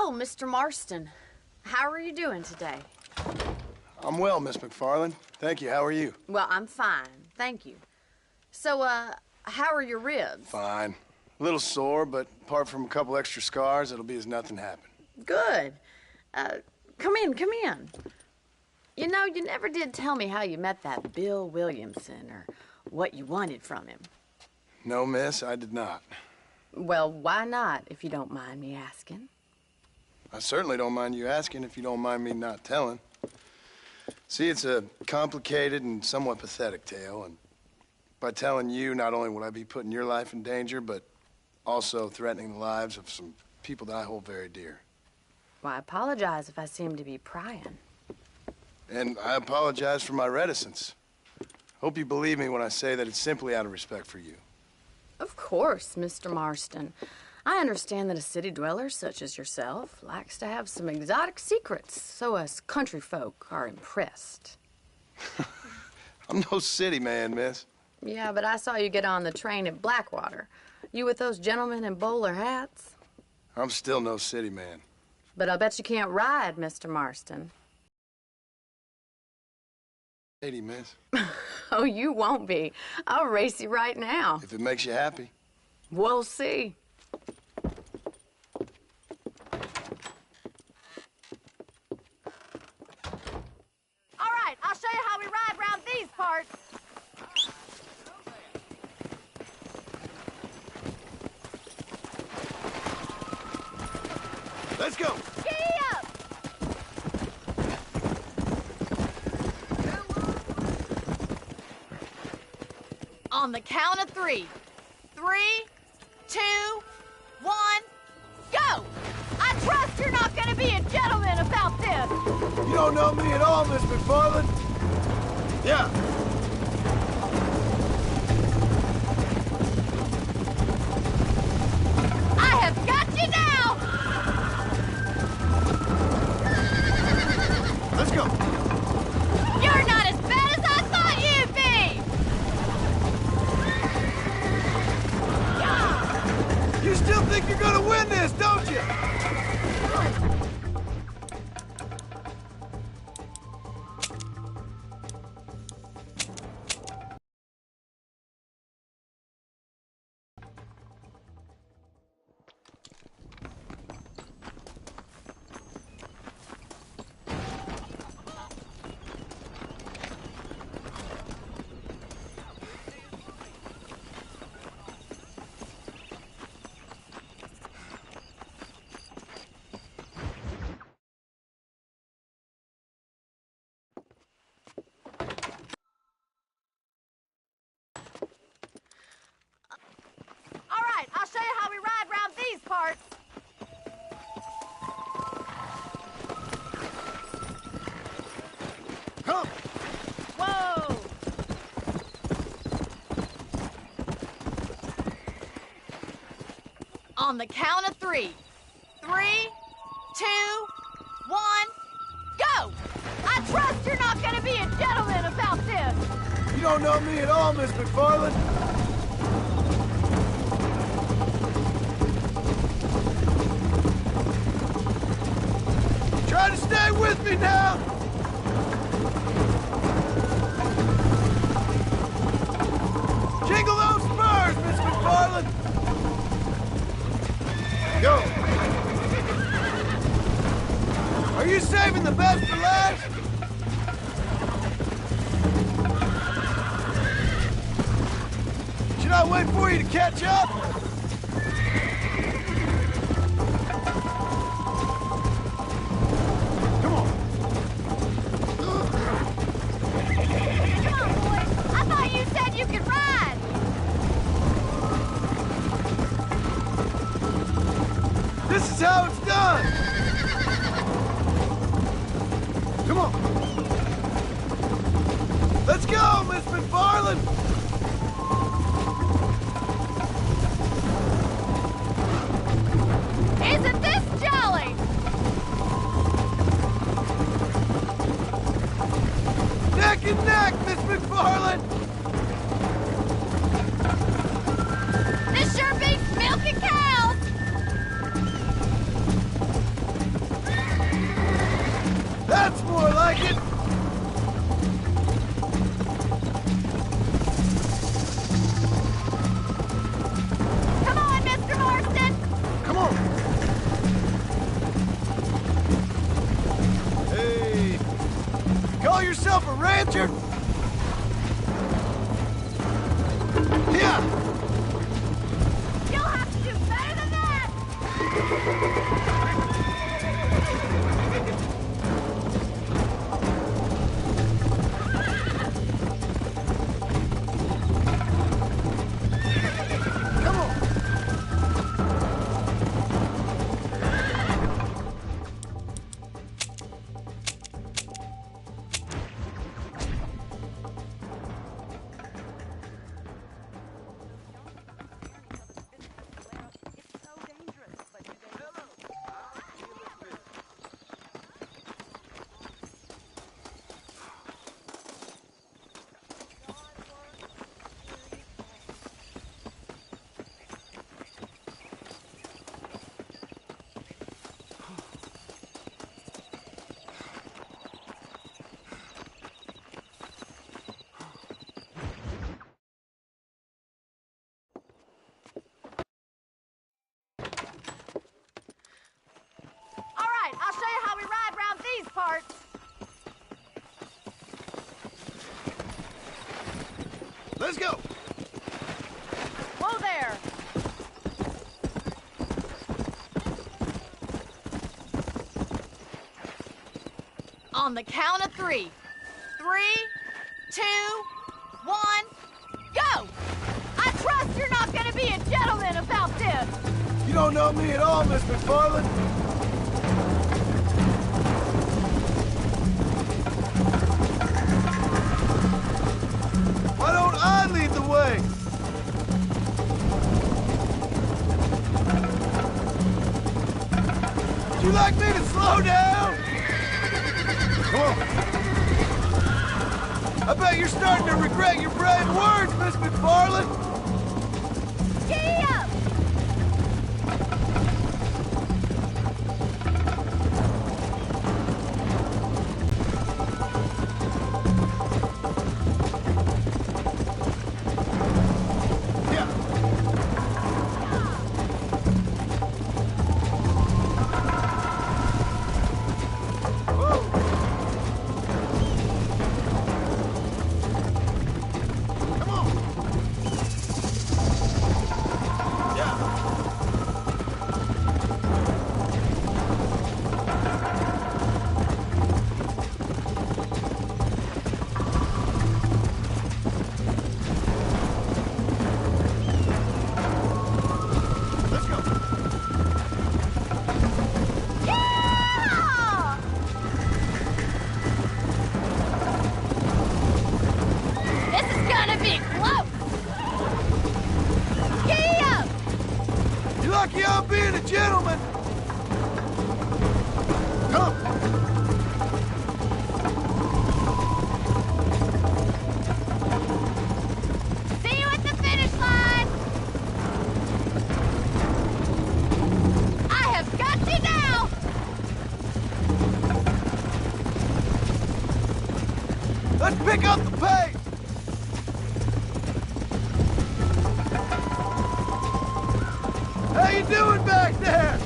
Oh, Mr. Marston. How are you doing today? I'm well, Miss McFarland. Thank you. How are you? Well, I'm fine. Thank you. So, how are your ribs? Fine. A little sore, but apart from a couple extra scars, it'll be as nothing happened. Good. Come in, come in. You know, you never did tell me how you met that Bill Williamson or what you wanted from him. No, miss, I did not. Well, why not, if you don't mind me asking? I certainly don't mind you asking if you don't mind me not telling. See, it's a complicated and somewhat pathetic tale, and by telling you, not only will I be putting your life in danger, but also threatening the lives of some people that I hold very dear. Well, I apologize if I seem to be prying. And I apologize for my reticence. Hope you believe me when I say that it's simply out of respect for you. Of course, Mr. Marston. I understand that a city dweller such as yourself likes to have some exotic secrets, so us country folk are impressed. I'm no city man, miss. Yeah, but I saw you get on the train at Blackwater. You with those gentlemen in bowler hats? I'm still no city man. But I'll bet you can't ride, Mr. Marston. Lady, miss. Oh, you won't be. I'll race you right now. If it makes you happy. We'll see. All right, I'll show you how we ride around these parts. Let's go. Giddy up! On the count of 3. 3, 2, 1, go! I trust you're not gonna be a gentleman about this. You don't know me at all, Miss McFarland. Yeah. I have got you now! Let's go. You're not as bad as I thought you'd be! You still think you're gonna win this, don't you? All right, I'll show you how we ride around these parts. Come. Whoa! On the count of 3. 3, 2, 1, go! I trust you're not gonna be a gentleman about this. You don't know me at all, Miss McFarland. Try to stay with me now. Jingle those spurs, Miss McFarland. Go. Are you saving the best for last? Should I wait for you to catch up? Come on. Come on, boys. I thought you said you could ride. This is how it's done. Come on. Let's go, Miss McFarland. Isn't this jolly? Neck and neck, Miss McFarland. This sure beats milking cows. yourself a rancher? Yeah! You'll have to do better than that! Come on! All right, I'll show you how we ride around these parts. Let's go! Whoa there! On the count of 3. 3, 2, 1, go! I trust you're not gonna be a gentleman about this! You don't know me at all, Miss McFarland. Why don't I lead the way? Would you like me to slow down? Come on. I bet you're starting to regret your brave words, Miss McFarland. Giddy up! Yeah. Woo. Come on. Yeah. Let's go. Yeah! This is gonna be close! Giddy up! You're lucky I'm being a gentleman. Come. See you at the finish line! I have got you now! Let's pick up the pace. How you doing back there?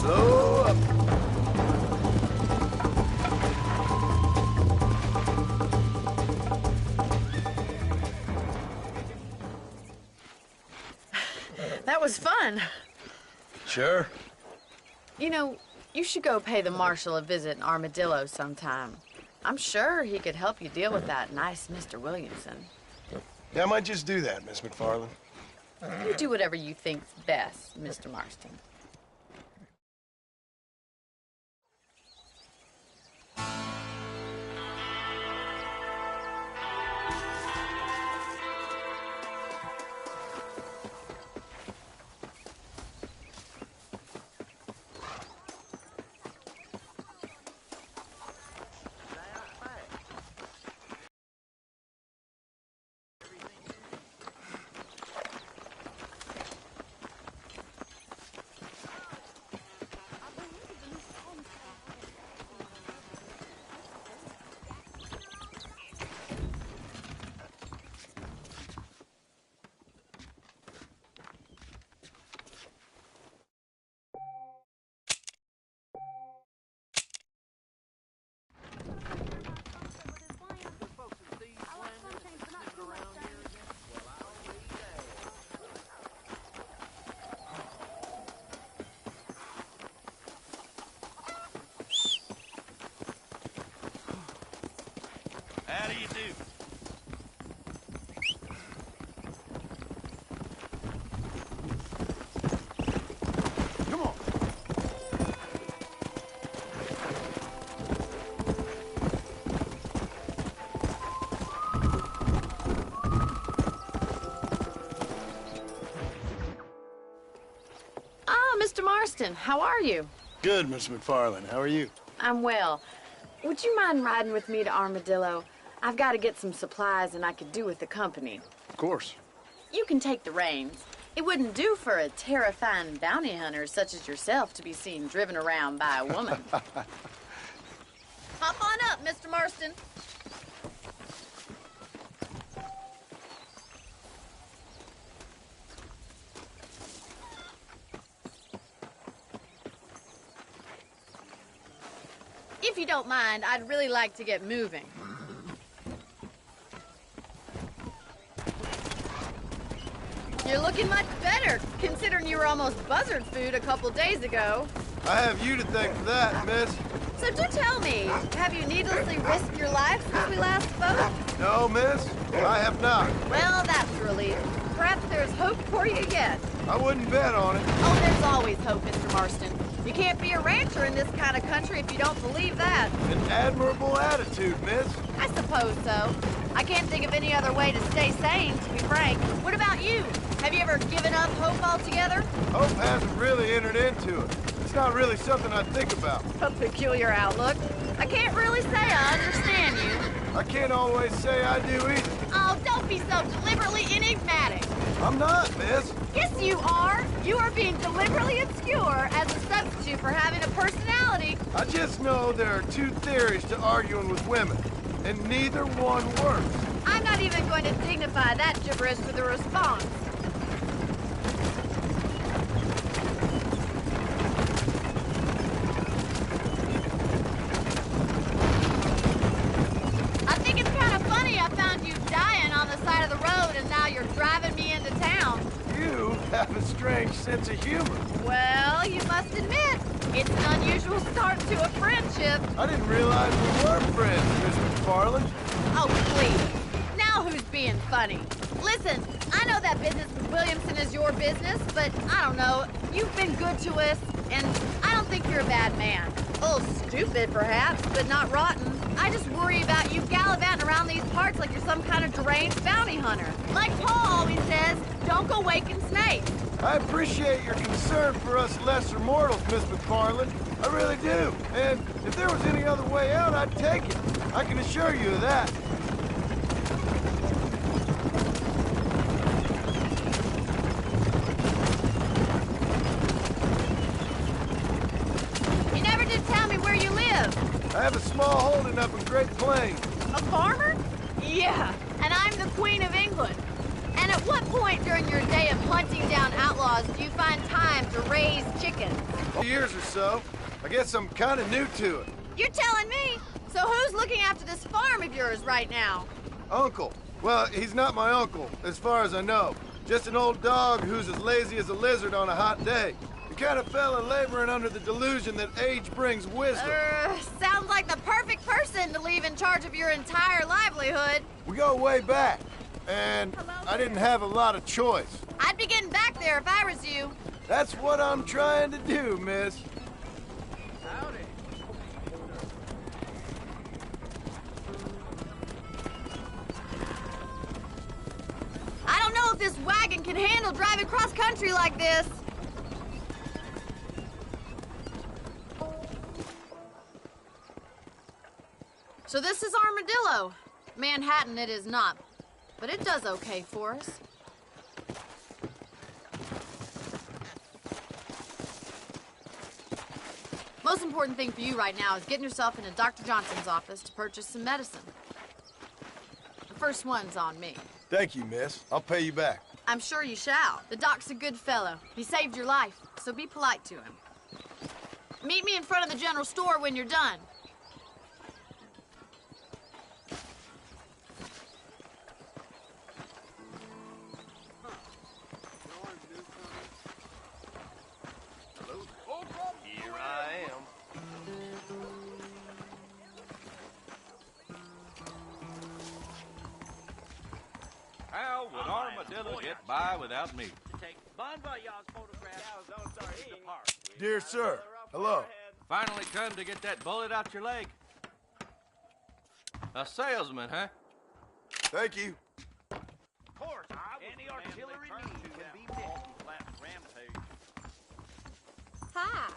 Slow up. That was fun. Sure. You know, you should go pay the marshal a visit in Armadillo sometime. I'm sure he could help you deal with that nice Mr. Williamson. Yeah, I might just do that, Miss McFarland. You do whatever you think's best, Mr. Marston. How do you do? Come on. Ah, Mr. Marston, how are you? Good, Miss McFarland. How are you? I'm well. Would you mind riding with me to Armadillo? I've got to get some supplies and I could do with the company. Of course. You can take the reins. It wouldn't do for a terrifying bounty hunter such as yourself to be seen driven around by a woman. Hop on up, Mr. Marston. If you don't mind, I'd really like to get moving. You're looking much better, considering you were almost buzzard food a couple days ago. I have you to thank for that, miss. So do tell me, have you needlessly risked your life since we last spoke? No, miss, I have not. Well, that's a relief. Perhaps there's hope for you yet. I wouldn't bet on it. Oh, there's always hope, Mr. Marston. You can't be a rancher in this kind of country if you don't believe that. An admirable attitude, miss. I suppose so. I can't think of any other way to stay sane, to be frank. What about you? Have you ever given up hope altogether? Hope hasn't really entered into it. It's not really something I think about. A peculiar outlook. I can't really say I understand you. I can't always say I do either. Oh, don't be so deliberately enigmatic. I'm not, miss. Yes, you are. You are being deliberately obscure as a substitute for having a personality. I just know there are two theories to arguing with women, and neither one works. I'm not even going to dignify that gibberish with a response. I think it's kind of funny I found you dying on the side of the road and now you're driving me into town. You have a strange sense of humor. Well, you must admit, it's an unusual start to a friendship. I didn't realize we were friends, Miss McFarland. Oh, please. Now who's being funny? Listen, I know that business with Williamson is your business, but I don't know. You've been good to us, and I don't think you're a bad man. A little stupid, perhaps, but not rotten. I just worry about you gallivanting around these parts like you're some kind of deranged bounty hunter. Like Paul always says, don't go waking snakes. I appreciate your concern for us lesser mortals, Miss McFarland. I really do. And if there was any other way out, I'd take it. I can assure you of that. You never did tell me where you live. I have a small holding up in Great Plains. A farmer? Yeah, and I'm the Queen of England. And at what point during your day of hunting down outlaws do you find time to raise chickens? Years or so. I guess I'm kind of new to it. You're telling me? So who's looking after this farm of yours right now? Uncle. Well, he's not my uncle, as far as I know. Just an old dog who's as lazy as a lizard on a hot day. The kind of fella laboring under the delusion that age brings wisdom. Sounds like the perfect person to leave in charge of your entire livelihood. We go way back, and I didn't have a lot of choice. I'd be getting back there if I was you. That's what I'm trying to do, miss. I don't know if this wagon can handle driving cross country like this. So this is Armadillo. Manhattan it is not, but it does okay for us. Most important thing for you right now is getting yourself into Dr. Johnson's office to purchase some medicine. The first one's on me. Thank you, miss. I'll pay you back. I'm sure you shall. The doc's a good fellow. He saved your life, so be polite to him. Meet me in front of the general store when you're done. Here I am. How would Armadillo get by without me? Dear sir, hello. Finally come to get that bullet out your leg. A salesman, huh? Thank you. Of course, any artillery need can be met. Hi.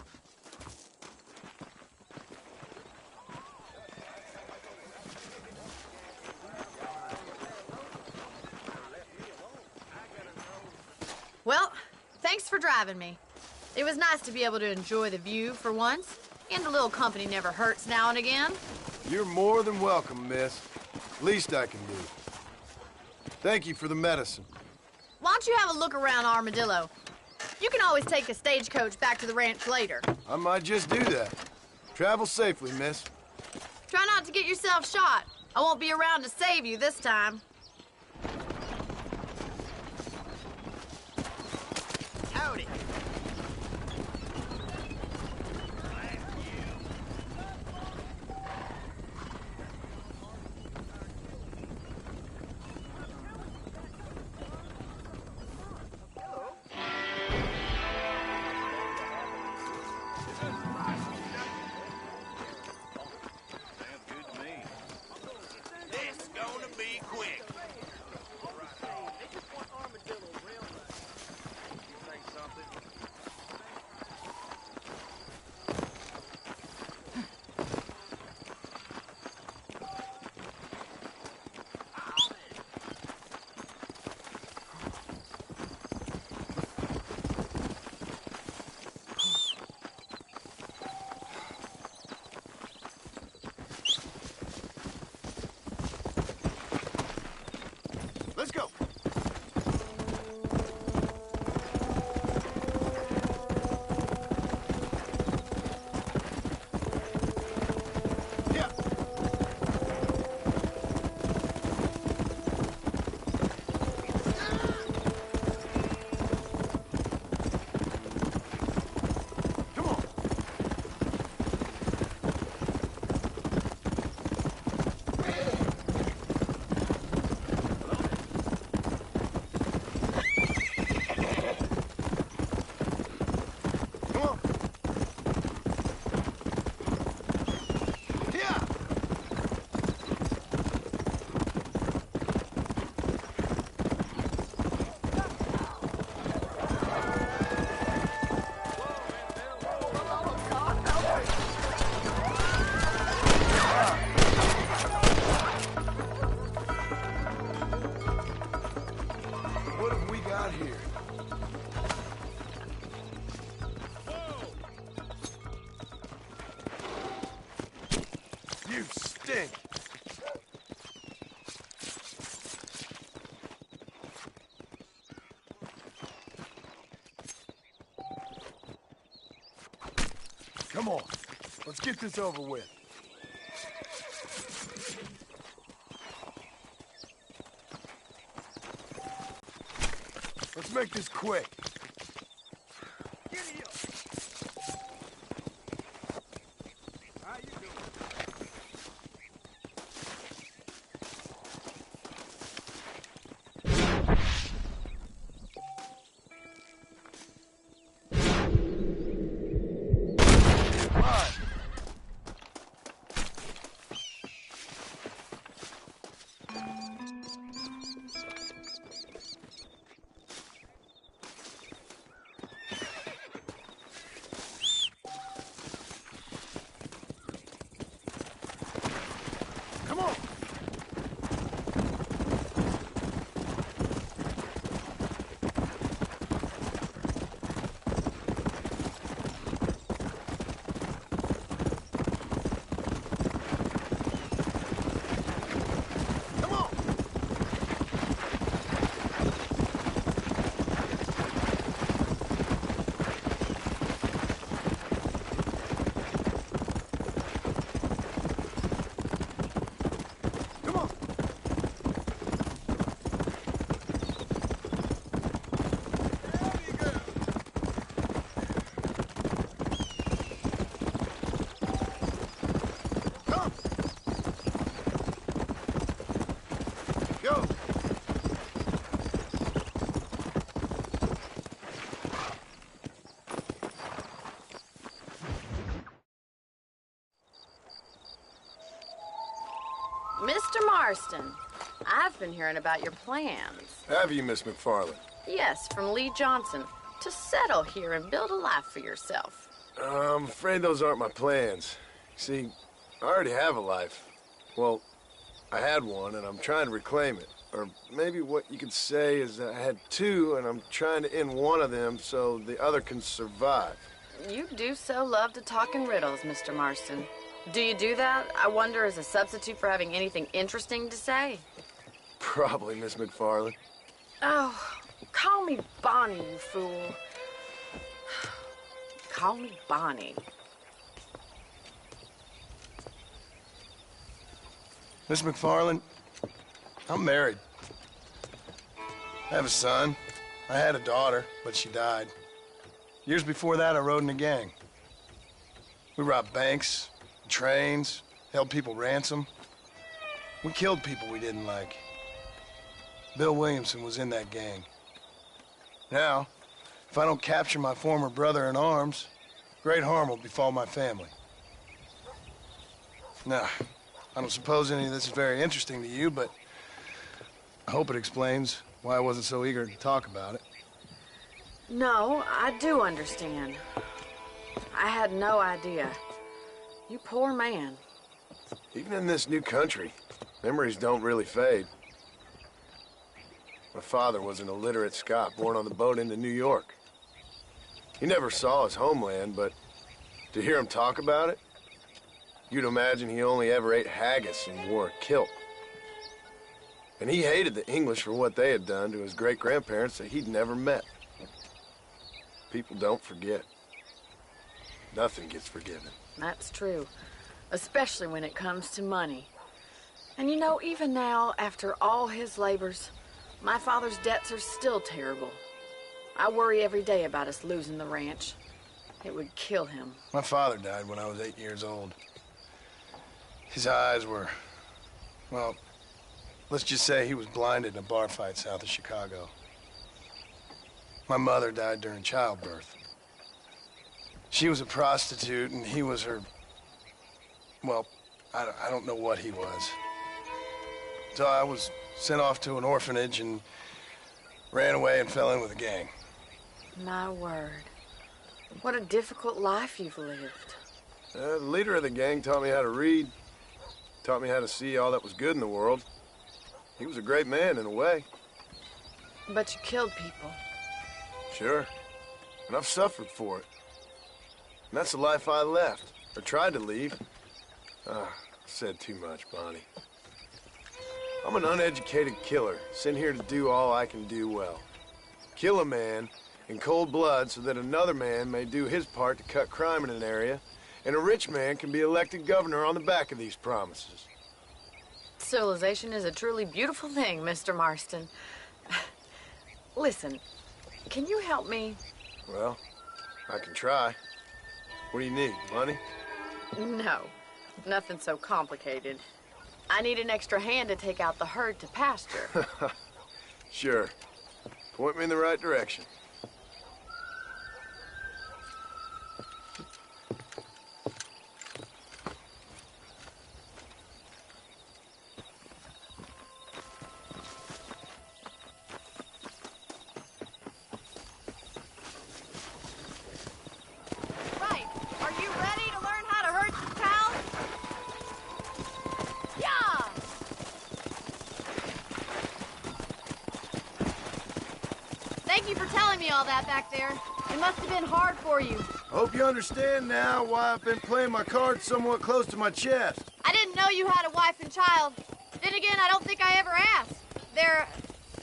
Well, thanks for driving me. It was nice to be able to enjoy the view for once, and a little company never hurts now and again. You're more than welcome, miss. Least I can do. Thank you for the medicine. Why don't you have a look around Armadillo? You can always take a stagecoach back to the ranch later. I might just do that. Travel safely, miss. Try not to get yourself shot. I won't be around to save you this time. Howdy. This gonna be quick. Let's go. Yeah. Come on. Come on. Yeah. What have we got here? You stink. Come on. Let's get this over with. Let's make this quick. Fine. I've been hearing about your plans. Have you, Miss McFarland? Yes, from Lee Johnson. To settle here and build a life for yourself. I'm afraid those aren't my plans. See, I already have a life. Well, I had one, and I'm trying to reclaim it. Or maybe what you could say is that I had two, and I'm trying to end one of them so the other can survive. You do so love to talk in riddles, Mr. Marston. Do you do that, I wonder, as a substitute for having anything interesting to say? Probably, Miss McFarland. Oh, call me Bonnie, you fool. Call me Bonnie. Miss McFarland, I'm married. I have a son. I had a daughter, but she died. Years before that, I rode in a gang. We robbed banks, trains, held people ransom. We killed people we didn't like. Bill Williamson was in that gang. Now, if I don't capture my former brother in arms, great harm will befall my family. Now, I don't suppose any of this is very interesting to you, but I hope it explains why I wasn't so eager to talk about it. No, I do understand. I had no idea. You poor man. Even in this new country, memories don't really fade. My father was an illiterate Scot born on the boat into New York. He never saw his homeland, but to hear him talk about it, you'd imagine he only ever ate haggis and wore a kilt. And he hated the English for what they had done to his great-grandparents that he'd never met. People don't forget. Nothing gets forgiven. That's true. Especially when it comes to money. And you know, even now, after all his labors, my father's debts are still terrible. I worry every day about us losing the ranch. It would kill him. My father died when I was 8 years old. His eyes were, well, let's just say he was blinded in a bar fight south of Chicago. My mother died during childbirth. She was a prostitute, and he was her, well, I don't know what he was. So I was sent off to an orphanage and ran away and fell in with a gang. My word. What a difficult life you've lived. The leader of the gang taught me how to read, taught me how to see all that was good in the world. He was a great man in a way. But you killed people. Sure. And I've suffered for it. And that's the life I left, or tried to leave. I said too much, Bonnie. I'm an uneducated killer, sent here to do all I can do well. Kill a man in cold blood so that another man may do his part to cut crime in an area, and a rich man can be elected governor on the back of these promises. Civilization is a truly beautiful thing, Mr. Marston. Listen, can you help me? Well, I can try. What do you need, money? No, nothing so complicated. I need an extra hand to take out the herd to pasture. Sure. Point me in the right direction. Right. Are you ready to learn how to herd some cows? Yeah! Thank you for telling me all that back there. It must have been hard for you. Hope you understand now why I've been playing my cards somewhat close to my chest. I didn't know you had a wife and child. Then again, I don't think I ever asked. They're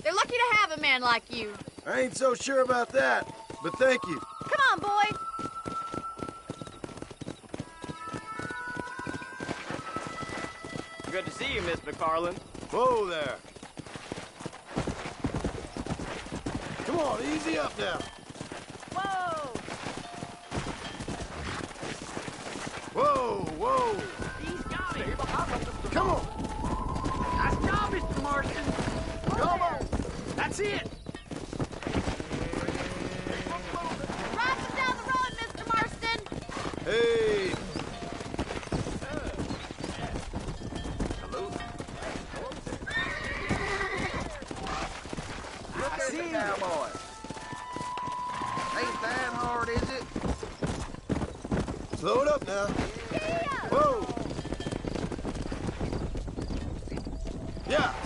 lucky to have a man like you. I ain't so sure about that, but thank you. Come on, boy. Good to see you, Miss McFarland. Whoa there. Come on, easy up now. Whoa! Whoa, whoa. He's got it. Come on. Nice job, Mr. Marston. Come on. That's it. Ride us down the road, Mr. Marston. Hey. Hello. cowboy. Ain't that hard, is it? Slow it up now. Whoa! Yeah.